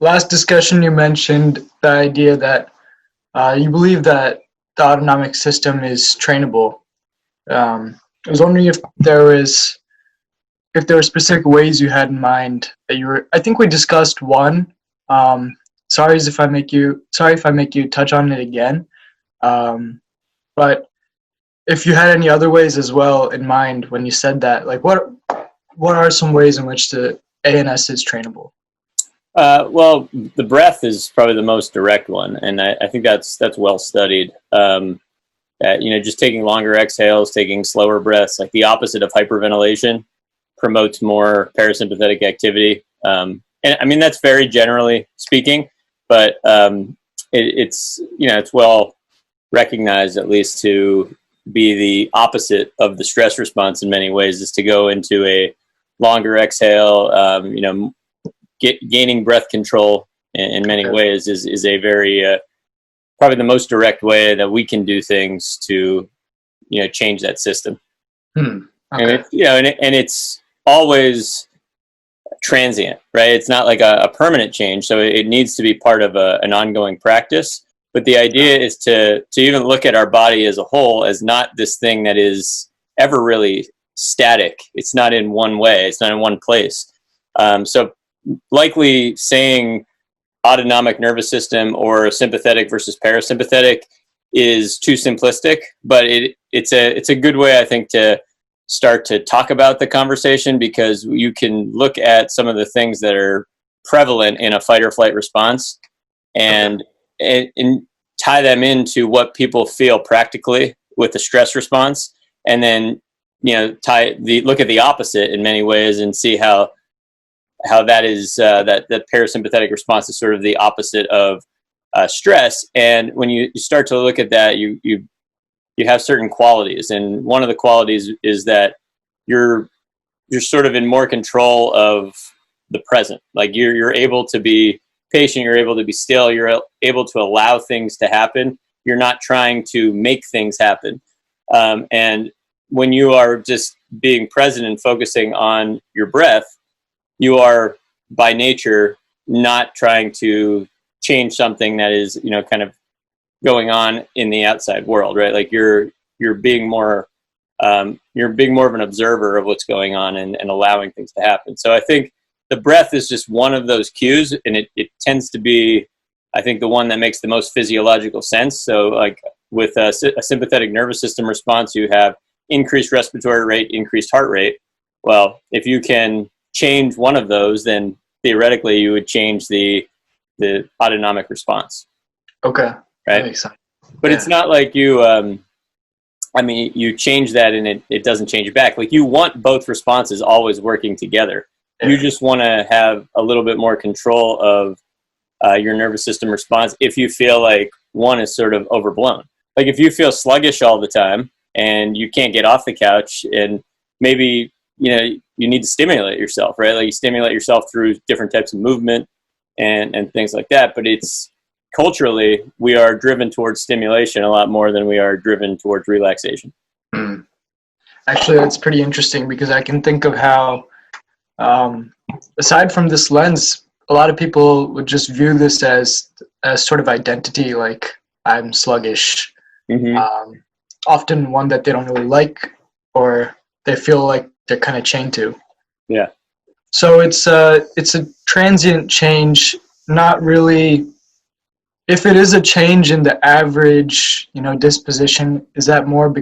last discussion you mentioned the idea that you believe that the autonomic system is trainable. I was wondering if there were specific ways you had in mind that you were. I think we discussed one. Um, sorry if I make you touch on it again. Um, but if you had any other ways as well in mind when you said that, like what are some ways in which the ANS is trainable? Well, the breath is probably the most direct one, and I think that's well studied. Just taking longer exhales, taking slower breaths, like the opposite of hyperventilation, promotes more parasympathetic activity. And I mean that's very generally speaking, but it's well recognized at least to be the opposite of the stress response in many ways is to go into a longer exhale. Gaining breath control in many ways is a very probably the most direct way that we can do things to change that system. Okay. And it's always transient, right? It's not like a permanent change, so it needs to be part of an ongoing practice. But the idea is to even look at our body as a whole as not this thing that is ever really static. It's not in one way. It's not in one place. So likely saying autonomic nervous system or sympathetic versus parasympathetic is too simplistic, but it's a good way, I think, to start to talk about the conversation, because you can look at some of the things that are prevalent in a fight or flight response and tie them into what people feel practically with the stress response, and then look at the opposite in many ways and see how that is that parasympathetic response is sort of the opposite of stress. And when you start to look at that, you have certain qualities, and one of the qualities is that you're sort of in more control of the present. Like you're able to be patient, you're able to be still, you're able to allow things to happen. You're not trying to make things happen. And when you are just being present and focusing on your breath, you are by nature not trying to change something that is kind of going on in the outside world, right? Like you're being more of an observer of what's going on and allowing things to happen. So I think the breath is just one of those cues, and it tends to be, I think, the one that makes the most physiological sense. So like with a sympathetic nervous system response, you have increased respiratory rate, increased heart rate. Well, if you can change one of those, then theoretically you would change the autonomic response. Okay. Right. That makes sense. But it's not like you change that and it doesn't change it back. Like you want both responses always working together. Yeah. You just want to have a little bit more control of your nervous system response if you feel like one is sort of overblown. Like if you feel sluggish all the time and you can't get off the couch, and maybe you need to stimulate yourself, right? Like you stimulate yourself through different types of movement and things like that. But it's culturally, we are driven towards stimulation a lot more than we are driven towards relaxation. Actually, that's pretty interesting, because I can think of how, aside from this lens, a lot of people would just view this as sort of identity, like I'm sluggish. Mm-hmm. Often one that they don't really like, or they feel like they're kind of chained to. Yeah. So it's a transient change, not really. If it is a change in the average, disposition, is that more?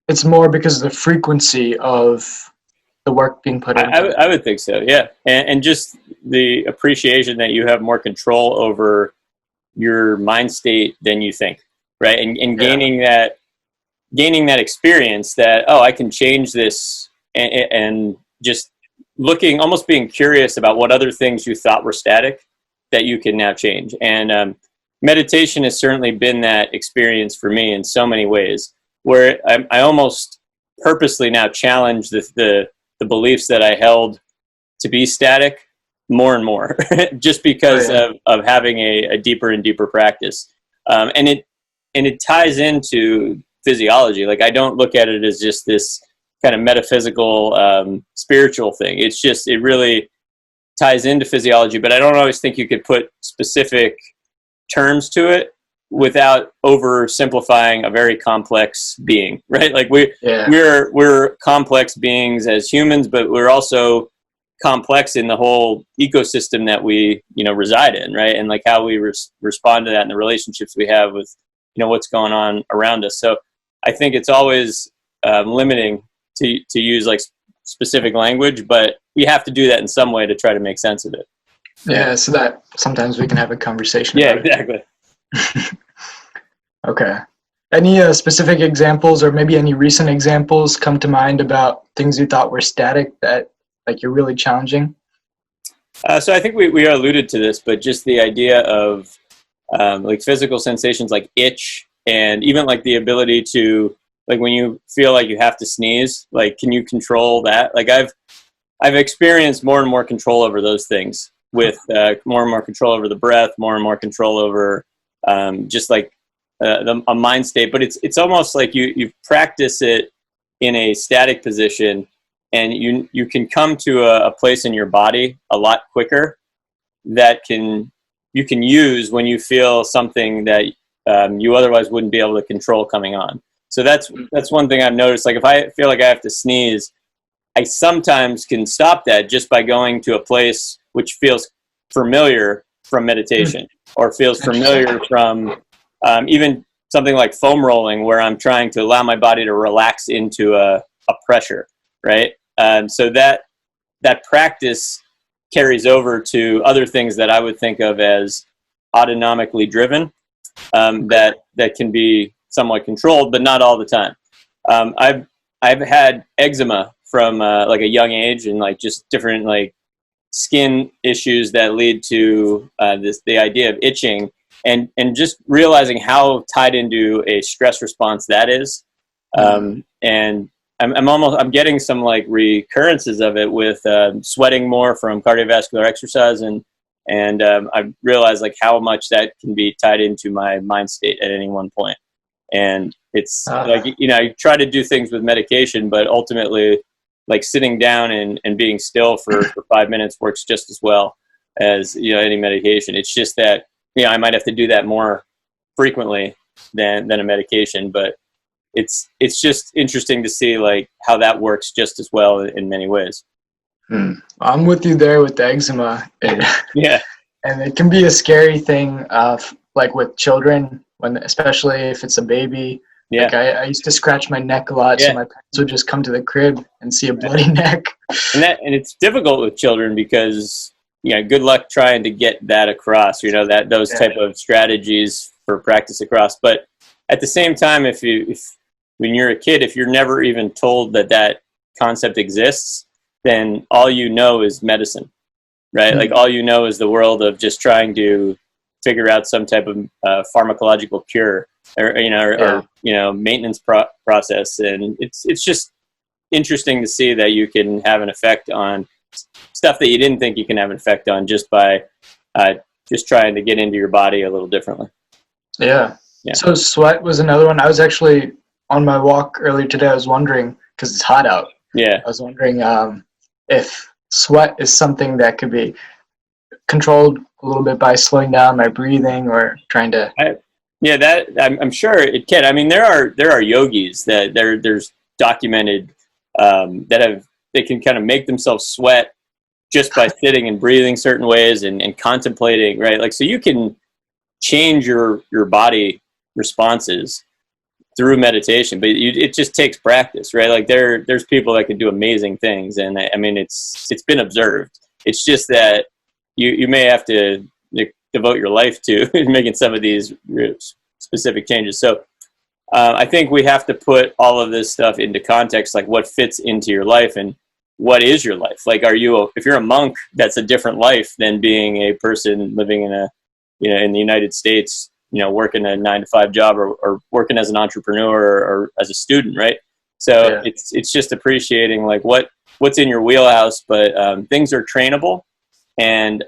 It's more because of the frequency of the work being put in. I would think so, yeah, and just the appreciation that you have more control over your mind state than you think, right? And gaining that experience that, oh, I can change this, and just almost being curious about what other things you thought were static that you can now change. And meditation has certainly been that experience for me in so many ways, where I almost purposely now challenge the beliefs that I held to be static more and more, just because of having a deeper and deeper practice. And it ties into physiology. Like I don't look at it as just this kind of metaphysical, spiritual thing. It's just, it really ties into physiology, but I don't always think you could put specific terms to it without oversimplifying a very complex being, right? Like we're complex beings as humans, but we're also complex in the whole ecosystem that we, reside in, right? And like how we respond to that and the relationships we have with, what's going on around us. So I think it's always limiting to use like specific language, but we have to do that in some way to try to make sense of it. Yeah, so that sometimes we can have a conversation. Yeah, about exactly. Okay. Any specific examples or maybe any recent examples come to mind about things you thought were static that like you're really challenging? So I think we alluded to this, but just the idea of like physical sensations like itch, and even like the ability to, like when you feel like you have to sneeze, like can you control that? Like I've experienced more and more control over those things, with more and more control over the breath, more and more control over just like a mind state. But it's almost like you practice it in a static position, and you can come to a place in your body a lot quicker that you can use when you feel something that you otherwise wouldn't be able to control coming on. So that's one thing I've noticed. Like if I feel like I have to sneeze, I sometimes can stop that just by going to a place which feels familiar from meditation, or feels familiar from even something like foam rolling, where I'm trying to allow my body to relax into a pressure, right? So that practice carries over to other things that I would think of as autonomically driven, that can be somewhat controlled, but not all the time. I've had eczema from like a young age, and like just different like skin issues that lead to the idea of itching, and just realizing how tied into a stress response that is. And I'm getting some like recurrences of it with sweating more from cardiovascular exercise, and I realized like how much that can be tied into my mind state at any one point. And it's like, you try to do things with medication, but ultimately like sitting down and being still for 5 minutes works just as well as, any medication. It's just that, I might have to do that more frequently than a medication, but it's just interesting to see like how that works just as well in many ways. I'm with you there with the eczema. Yeah. And it can be a scary thing, like with children, especially if it's a baby. Yeah. Like I used to scratch my neck a lot, so my parents would just come to the crib and see a bloody neck. And it's difficult with children because, good luck trying to get that across, those type of strategies for practice across. But at the same time, when you're a kid, if you're never even told that concept exists, then all you know is medicine, right? Like all you know is the world of just trying to figure out some type of pharmacological cure, or maintenance process. And it's just interesting to see that you can have an effect on stuff that you didn't think you can have an effect on just by just trying to get into your body a little differently. Yeah. So sweat was another one. I was actually on my walk earlier today. I was wondering, because it's hot out. Yeah. I was wondering if sweat is something that could be controlled a little bit by slowing down my breathing or trying to. That I'm sure it can. I mean, there are yogis that there's documented they can kind of make themselves sweat just by sitting and breathing certain ways and contemplating, right? Like, so you can change your body responses through meditation, but it just takes practice, right? Like there's people that can do amazing things, and I mean it's been observed. It's just that you may have to devote your life to making some of these specific changes. So I think we have to put all of this stuff into context, like what fits into your life and what is your life. Like, if you're a monk, that's a different life than being a person living in in the United States, working a 9-to-5 job, or working as an entrepreneur or as a student, right? So it's just appreciating like what's in your wheelhouse, but things are trainable, and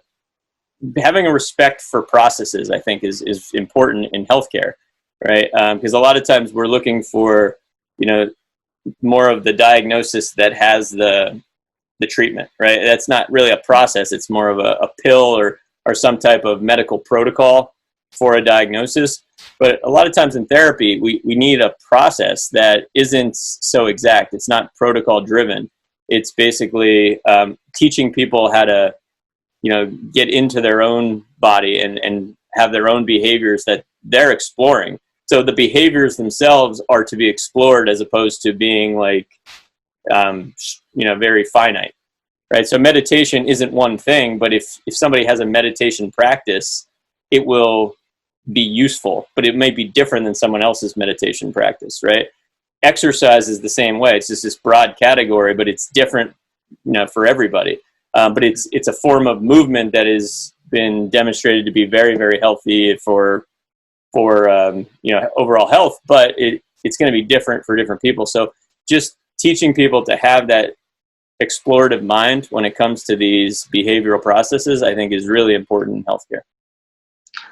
having a respect for processes, I think, is important in healthcare, right? Because a lot of times we're looking for, more of the diagnosis that has the the treatment, right? That's not really a process. It's more of a pill or some type of medical protocol for a diagnosis. But a lot of times in therapy, we need a process that isn't so exact. It's not protocol driven. It's basically teaching people how to, get into their own body and have their own behaviors that they're exploring. So the behaviors themselves are to be explored as opposed to being like, very finite, right? So meditation isn't one thing, but if somebody has a meditation practice, it will be useful, but it may be different than someone else's meditation practice, right? Exercise is the same way. It's just this broad category, but it's different, for everybody. But it's a form of movement that has been demonstrated to be very, very healthy for overall health, but it's going to be different for different people. So just teaching people to have that explorative mind when it comes to these behavioral processes, I think, is really important in healthcare.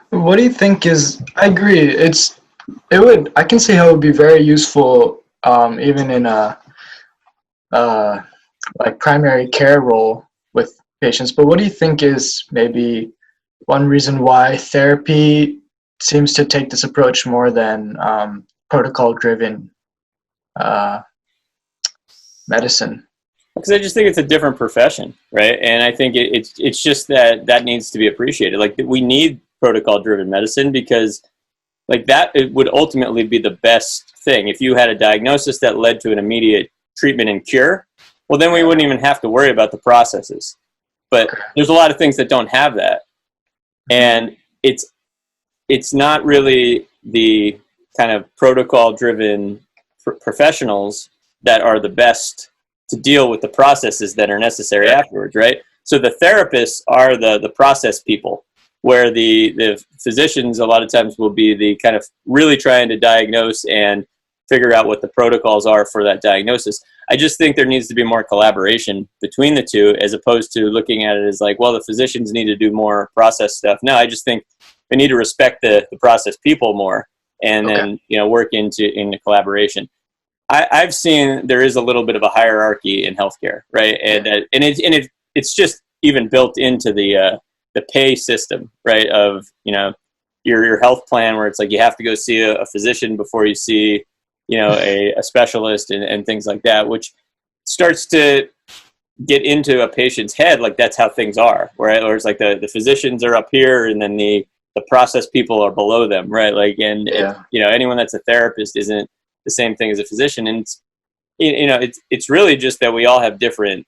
What do you think I agree. I can see how it would be very useful, even in a, like primary care role with patients. But what do you think is maybe one reason why therapy seems to take this approach more than protocol-driven medicine? Because I just think it's a different profession, right? And I think it's just that needs to be appreciated. Like, we need protocol-driven medicine because, like, that it would ultimately be the best thing. If you had a diagnosis that led to an immediate treatment and cure, well, then we wouldn't even have to worry about the processes. But there's a lot of things that don't have that, and it's not really the kind of protocol-driven professionals that are the best to deal with the processes that are necessary afterwards, right? So the therapists are the process people, where the physicians a lot of times will be the kind of really trying to diagnose and figure out what the protocols are for that diagnosis. I just think there needs to be more collaboration between the two, as opposed to looking at it as like, well, the physicians need to do more process stuff. No, I just think we need to respect the process people more, and then work into collaboration. I've seen there is a little bit of a hierarchy in healthcare, right? And it's just even built into the pay system, right? Of your health plan, where it's like you have to go see a physician before you see a specialist and things like that, which starts to get into a patient's head like that's how things are, right? Or it's like the physicians are up here and then the process people are below them, right? Like, and anyone that's a therapist isn't the same thing as a physician. And it's really just that we all have different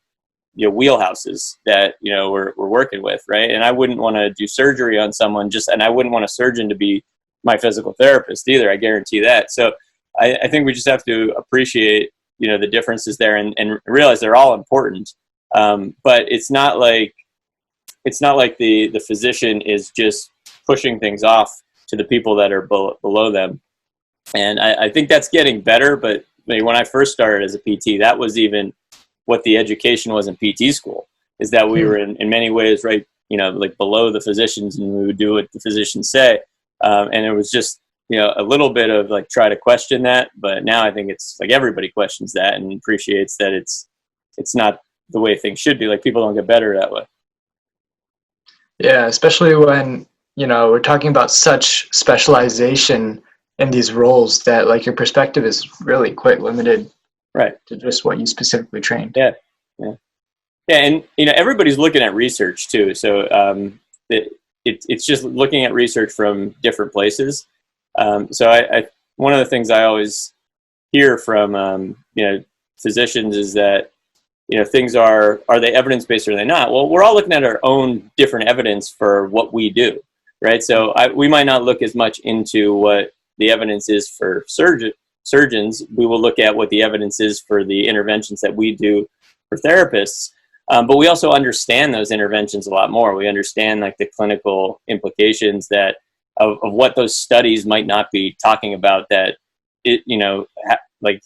wheelhouses that we're working with, right? And I wouldn't want to do surgery on someone and I wouldn't want a surgeon to be my physical therapist either, I guarantee that. So I think we just have to appreciate the differences there and realize they're all important, but it's not like the physician is just pushing things off to the people that are below them. And I think that's getting better, but when I first started as a PT, that was even what the education was in PT school, is that we were in many ways, right, like below the physicians, and we would do what the physicians say. And it was just, a little bit of like try to question that. But now I think it's like everybody questions that and appreciates that it's not the way things should be. Like, people don't get better that way. Yeah, especially when, we're talking about such specialization in these roles that like your perspective is really quite limited, right, to just what you specifically trained. Yeah. And everybody's looking at research too. So it's just looking at research from different places. So I one of the things I always hear from physicians is that things are they evidence-based or are they not? Well, we're all looking at our own different evidence for what we do, right? So we might not look as much into what the evidence is for surgeons. We will look at what the evidence is for the interventions that we do for therapists. But we also understand those interventions a lot more. We understand like the clinical implications that of what those studies might not be talking about, that it like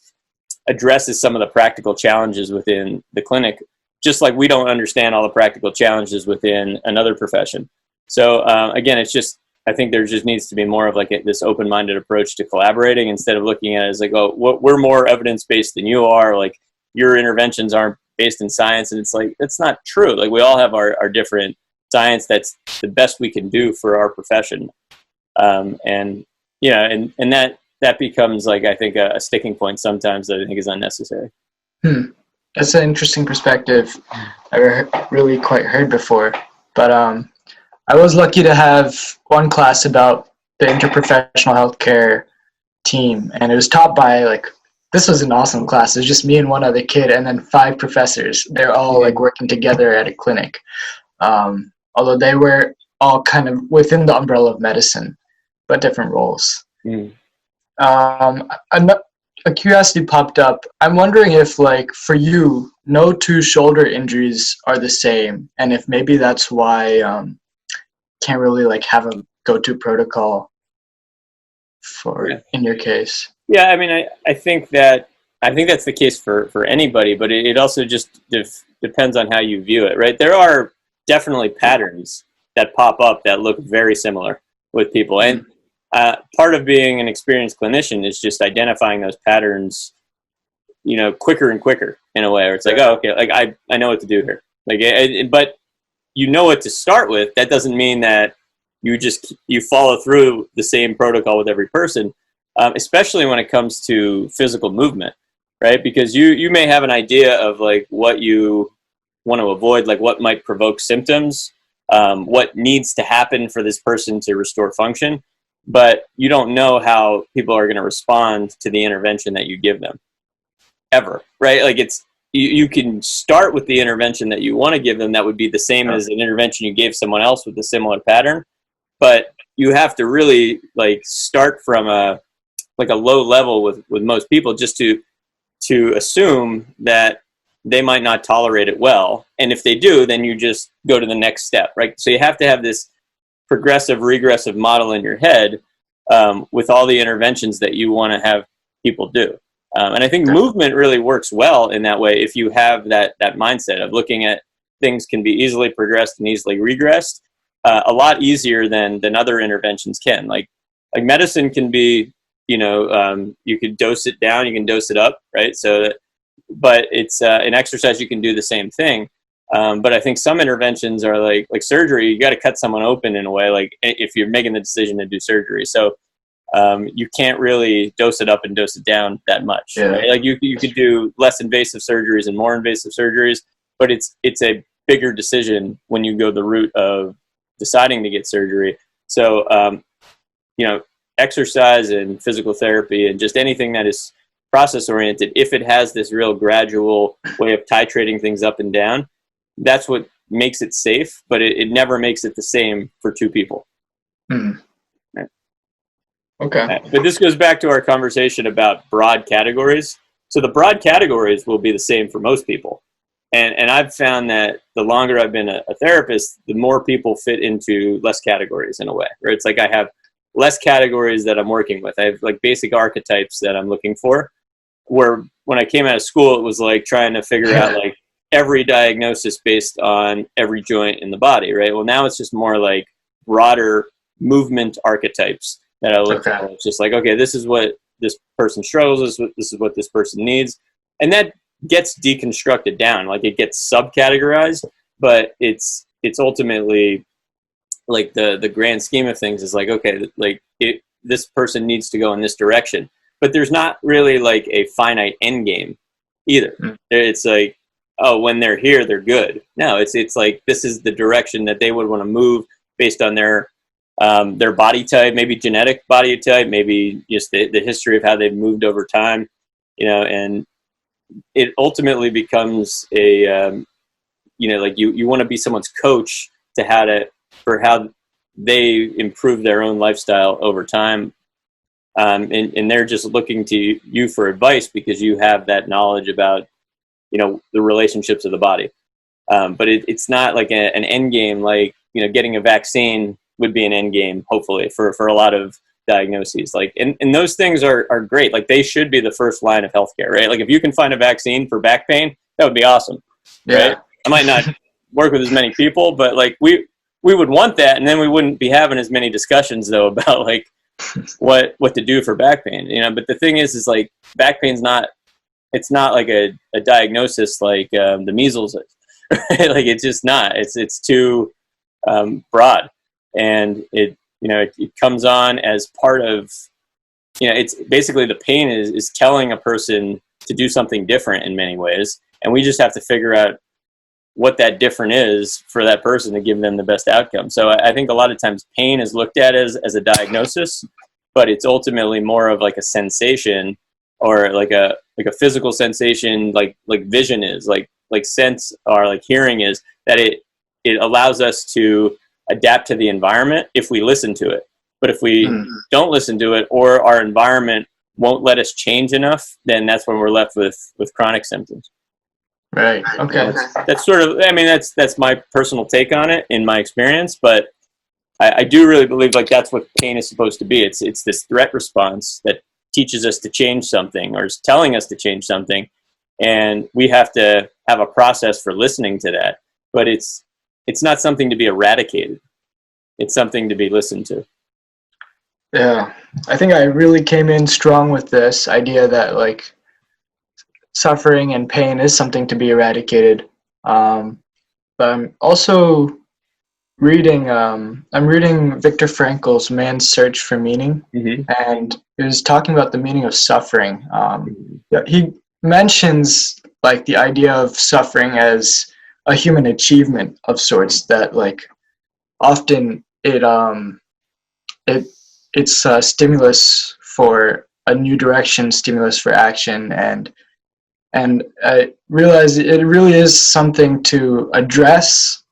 addresses some of the practical challenges within the clinic, just like we don't understand all the practical challenges within another profession. So again, it's just, I think there just needs to be more of like this open-minded approach to collaborating, instead of looking at it as like, oh, we're more evidence-based than you are. Like, your interventions aren't based in science. And it's like, that's not true. Like we all have our different science. That's the best we can do for our profession. And that becomes like, I think a sticking point sometimes that I think is unnecessary. That's an interesting perspective I really quite heard before. But I was lucky to have one class about the interprofessional healthcare team, and it was taught by this was an awesome class. It was just me and one other kid, and then 5 professors. They're all working together at a clinic, although they were all kind of within the umbrella of medicine, but different roles. A curiosity popped up. I'm wondering if, for you, no 2 shoulder injuries are the same, and if maybe that's why can't really have a go-to protocol for in your case. Yeah, I mean, I think that's the case for anybody, but it also just depends on how you view it, right? There are definitely patterns that pop up that look very similar with people, and part of being an experienced clinician is just identifying those patterns, quicker and quicker in a way, where it's like, oh, okay, I know what to do here. But you know what to start with. That doesn't mean that you follow through the same protocol with every person, especially when it comes to physical movement, right? Because you may have an idea of what you want to avoid, what might provoke symptoms, what needs to happen for this person to restore function, but you don't know how people are going to respond to the intervention that you give them, ever, right? You can start with the intervention that you want to give them that would be the same as an intervention you gave someone else with a similar pattern, but you have to really start from a low level with most people, just to assume that they might not tolerate it well, and if they do, then you just go to the next step, right? So you have to have this progressive regressive model in your head with all the interventions that you want to have people do. And I think movement really works well in that way if you have that mindset of looking at things can be easily progressed and easily regressed, a lot easier than other interventions can. Like medicine can be, you could dose it down, you can dose it up, right? But it's in exercise you can do the same thing. But I think some interventions are like surgery. You got to cut someone open in a way, if you're making the decision to do surgery. So you can't really dose it up and dose it down that much. Yeah. Right? You could do less invasive surgeries and more invasive surgeries, but it's a bigger decision when you go the route of deciding to get surgery. So exercise and physical therapy and just anything that is process oriented, if it has this real gradual way of titrating things up and down, that's what makes it safe, but it never makes it the same for 2 people. Right. Okay. Right. But this goes back to our conversation about broad categories. So the broad categories will be the same for most people. And I've found that the longer I've been a therapist, the more people fit into less categories in a way, where it's I have less categories that I'm working with. I have basic archetypes that I'm looking for, where when I came out of school, it was trying to figure out every diagnosis based on every joint in the body, right? Well, now it's just more broader movement archetypes that I look for. It's just okay, this is what this person struggles with, this is what this person needs. And that gets deconstructed down. It gets subcategorized, but it's ultimately the grand scheme of things is okay, this person needs to go in this direction. But there's not really a finite end game either. It's oh, when they're here, they're good. No, it's this is the direction that they would want to move based on their body type, maybe genetic body type, maybe just the history of how they've moved over time, and it ultimately becomes a, you want to be someone's coach for how they improve their own lifestyle over time. And they're just looking to you for advice because you have that knowledge about, the relationships of the body. But it's not an end game, getting a vaccine would be an end game, hopefully, for a lot of diagnoses. And those things are great. They should be the first line of healthcare, right? If you can find a vaccine for back pain, that would be awesome, right? I might not work with as many people, but we would want that, and then we wouldn't be having as many discussions though about what to do for back pain, But the thing is back pain's not it's not like a diagnosis like the measles is. Right? Like it's just not. It's too broad, and it comes on as part of, it's basically the pain is telling a person to do something different in many ways, and we just have to figure out what that different is for that person to give them the best outcome. So I think a lot of times pain is looked at as a diagnosis, but it's ultimately more of like a sensation, or like a physical sensation, like vision is, like sense, or like hearing is, that it allows us to adapt to the environment if we listen to it. But if we don't listen to it, or our environment won't let us change enough, then that's when we're left with chronic symptoms. Right. Okay. That's sort of, I mean, that's my personal take on it in my experience, but I do really believe like that's what pain is supposed to be. It's this threat response that teaches us to change something, or is telling us to change something, and we have to have a process for listening to that. But it's not something to be eradicated. It's something to be listened to. Yeah, I think I really came in strong with this idea that like suffering and pain is something to be eradicated. But I'm also reading. I'm reading Viktor Frankl's *Man's Search for Meaning*, and he was talking about the meaning of suffering. He mentions like the idea of suffering as a human achievement of sorts. That like often it's a stimulus for a new direction, stimulus for action, and I realize it really is something to address,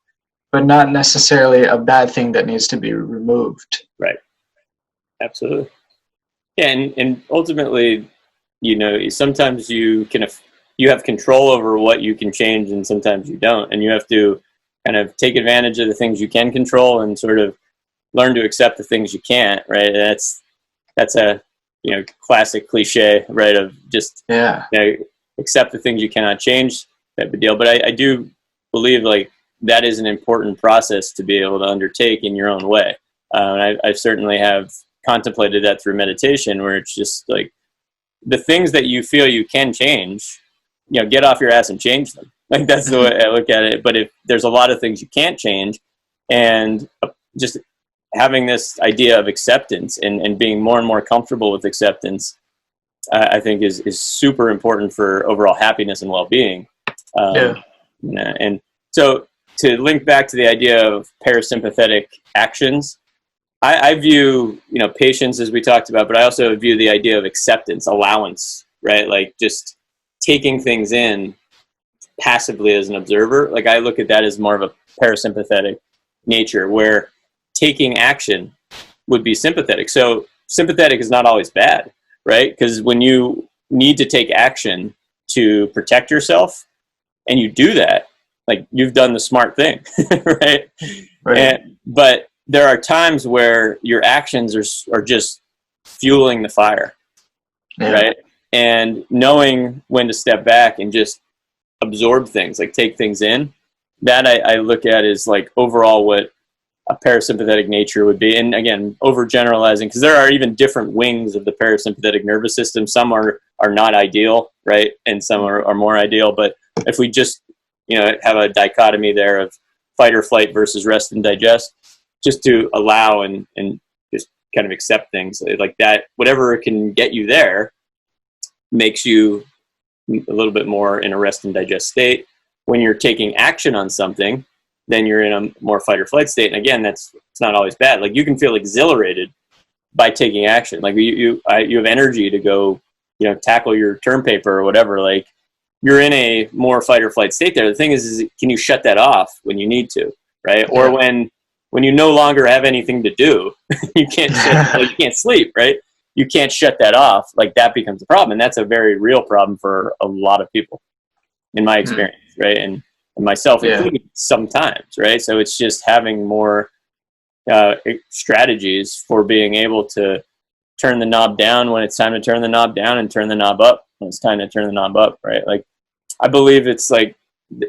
but not necessarily a bad thing that needs to be removed. Right. Absolutely. Yeah, and ultimately, sometimes you have control over what you can change, and sometimes you don't, and you have to kind of take advantage of the things you can control and sort of learn to accept the things you can't. Right. That's a classic cliche, right? Of just accept the things you cannot change, type of deal. But I do believe like that is an important process to be able to undertake in your own way. And I certainly have contemplated that through meditation, where it's just like the things that you feel you can change, get off your ass and change them. Like that's the way I look at it. But if there's a lot of things you can't change, and just having this idea of acceptance and being more and more comfortable with acceptance, I think is super important for overall happiness and well-being. And so to link back to the idea of parasympathetic actions, I view, patience, as we talked about, but I also view the idea of acceptance, allowance, right? Like just taking things in passively as an observer. Like I look at that as more of a parasympathetic nature, where taking action would be sympathetic. So sympathetic is not always bad, right? Because when you need to take action to protect yourself, and you do that, like you've done the smart thing, right? But there are times where your actions are just fueling the fire, right? And knowing when to step back and just absorb things, like take things in, that I look at as like overall what a parasympathetic nature would be. And again, overgeneralizing, because there are even different wings of the parasympathetic nervous system. Some are not ideal, right? And some are more ideal. But if we just, have a dichotomy there of fight or flight versus rest and digest, just to allow and just kind of accept things like that, whatever can get you there makes you a little bit more in a rest and digest state. When you're taking action on something, then you're in a more fight or flight state. And again, it's not always bad. Like you can feel exhilarated by taking action. Like you have energy to go, tackle your term paper or whatever. Like you're in a more fight or flight state there. The thing is can you shut that off when you need to, right? Yeah. Or when you no longer have anything to do, you can't you can't sleep, right? You can't shut that off. Like that becomes a problem. And that's a very real problem for a lot of people in my experience, right? And myself included sometimes, right? So it's just having more strategies for being able to turn the knob down when it's time to turn the knob down, and turn the knob up when it's time to turn the knob up, right? Like I believe it's like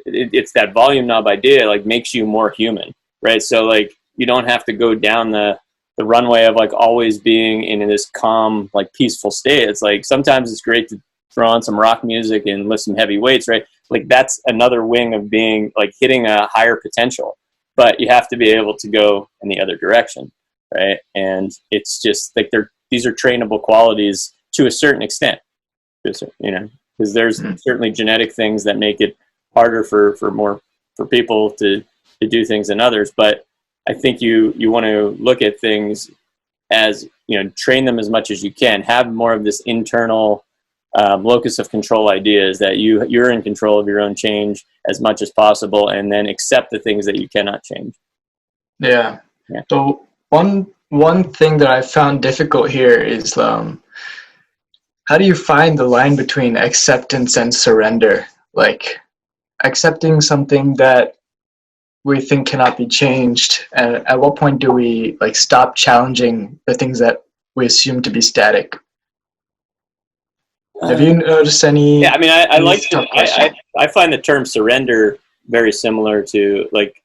it's that volume knob idea, like makes you more human, right? So like you don't have to go down the runway of like always being in this calm, like peaceful state. It's like sometimes it's great to throw on some rock music and lift some heavy weights, right? Like that's another wing of being like hitting a higher potential, but you have to be able to go in the other direction, right? And it's just like these are trainable qualities to a certain extent, you know, because there's certainly genetic things that make it harder for people to do things than others. But I think you want to look at things as, you know, train them as much as you can, have more of this internal locus of control ideas that you're in control of your own change as much as possible, and then accept the things that you cannot change. Yeah. So one thing that I found difficult here is how do you find the line between acceptance and surrender? Like accepting something that we think cannot be changed, and at what point do we like stop challenging the things that we assume to be static? Have you noticed any? Yeah, I mean, I find the term surrender very similar to, like,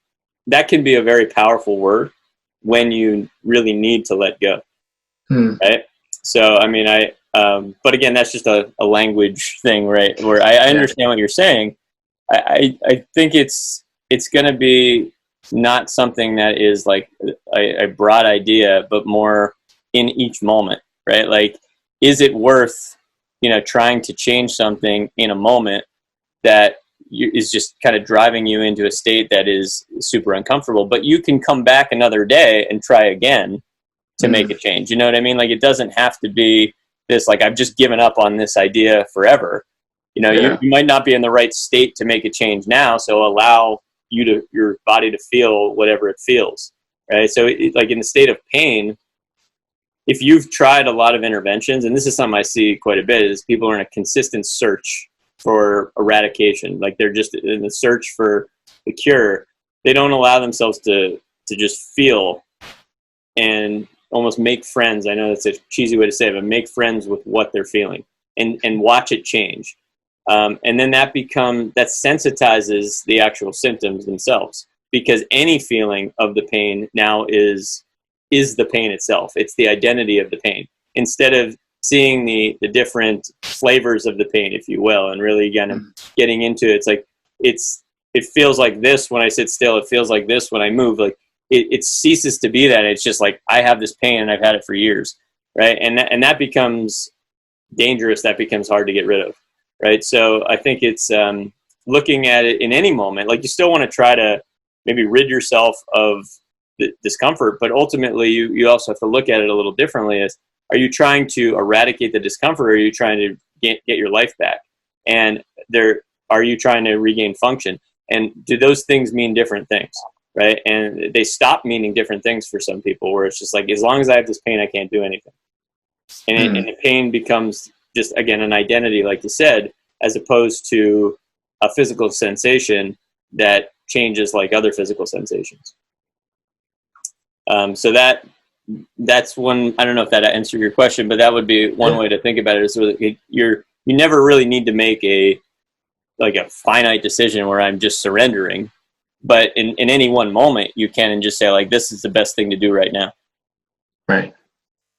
that can be a very powerful word when you really need to let go, right? So, I mean, but again, that's just a language thing, right? Where I understand what you're saying. I think it's going to be not something that is like a broad idea, but more in each moment, right? Like, is it worth, you know, trying to change something in a moment that is just kind of driving you into a state that is super uncomfortable, but you can come back another day and try again to make a change. You know what I mean? Like, it doesn't have to be this, like, I've just given up on this idea forever. You know, you might not be in the right state to make a change now, so allow your body to feel whatever it feels, right? So like in the state of pain, if you've tried a lot of interventions, and this is something I see quite a bit, is people are in a consistent search for eradication. Like they're just in the search for the cure. They don't allow themselves to just feel and almost make friends. I know that's a cheesy way to say it, but make friends with what they're feeling and watch it change. And then that sensitizes the actual symptoms themselves, because any feeling of the pain now is the pain itself. It's the identity of the pain, instead of seeing the different flavors of the pain, if you will, and really kind of getting into it. It's like, it feels like this when I sit still. It feels like this when I move. Like it ceases to be that. It's just like, I have this pain and I've had it for years, right? And that becomes dangerous. That becomes hard to get rid of, right? So I think it's looking at it in any moment. Like, you still want to try to maybe rid yourself of the discomfort, but ultimately you also have to look at it a little differently. As, are you trying to eradicate the discomfort, or are you trying to get your life back? And are you trying to regain function? And do those things mean different things, right? And they stop meaning different things for some people, where it's just like, as long as I have this pain, I can't do anything. And the pain becomes just, again, an identity, like you said, as opposed to a physical sensation that changes like other physical sensations. So that's one. I don't know if that answered your question, but that would be one way to think about it. Is you never really need to make a finite decision where I'm just surrendering, but in any one moment you can, and just say, like, this is the best thing to do right now. Right.